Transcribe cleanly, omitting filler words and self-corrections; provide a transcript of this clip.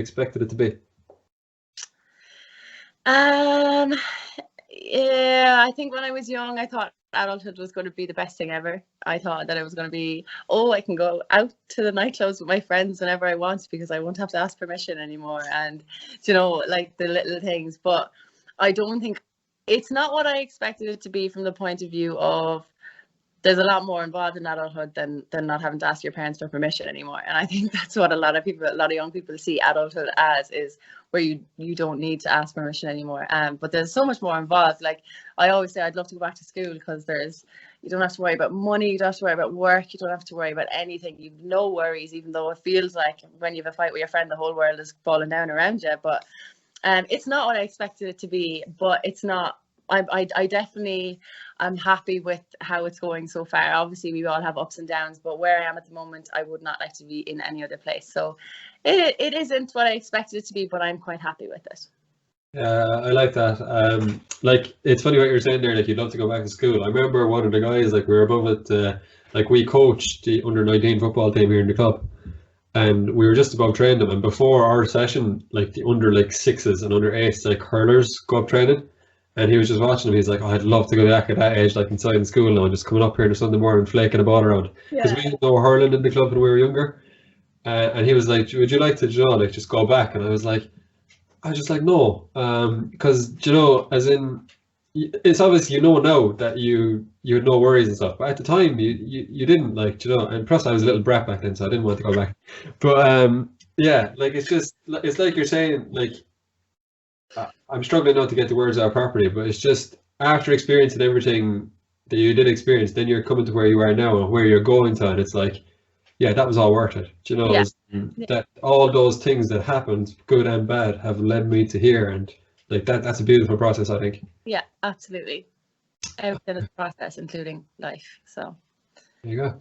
expected it to be? Yeah, I think when I was young, I thought adulthood was going to be the best thing ever. I thought that it was going to be, oh, I can go out to the nightclubs with my friends whenever I want because I won't have to ask permission anymore, and like the little things. But I don't think it's not what I expected it to be from the point of view of there's a lot more involved in adulthood than not having to ask your parents for permission anymore. And I think that's what a lot of young people see adulthood as, is where you don't need to ask permission anymore. But there's so much more involved. Like I always say, I'd love to go back to school because you don't have to worry about money, you don't have to worry about work, you don't have to worry about anything. You've no worries, even though it feels like when you have a fight with your friend, the whole world is falling down around you. But it's not what I expected it to be, but it's not. I definitely am happy with how it's going so far. Obviously, we all have ups and downs, but where I am at the moment, I would not like to be in any other place. So it isn't what I expected it to be, but I'm quite happy with it. Yeah, I like that. Like it's funny what you're saying there. Like you'd love to go back to school. I remember one of the guys, like we were above it. Like we coached the under-19 football team here in the club, and we were just about training them. And before our session, like the under like sixes and under eights, like hurlers go up training. And he was just watching them. He's like, oh, I'd love to go back at that age, like inside in school now, just coming up here on a Sunday morning, flaking the ball around. Because we had no hurling in the club when we were younger. And he was like, would you like to, like, just go back? And I was just like, no. Because, as in, it's obvious, now that you had no worries and stuff. But at the time, you didn't, like, and plus I was a little brat back then, so I didn't want to go back. But, yeah, like, it's like you're saying, like, I'm struggling not to get the words out properly, but it's just after experiencing everything that you did experience, then you're coming to where you are now and where you're going to, and it's like, yeah, that was all worth it. That all those things that happened, good and bad, have led me to here, and like that's a beautiful process, I think. Yeah, absolutely. Everything is a process, including life. So there you go.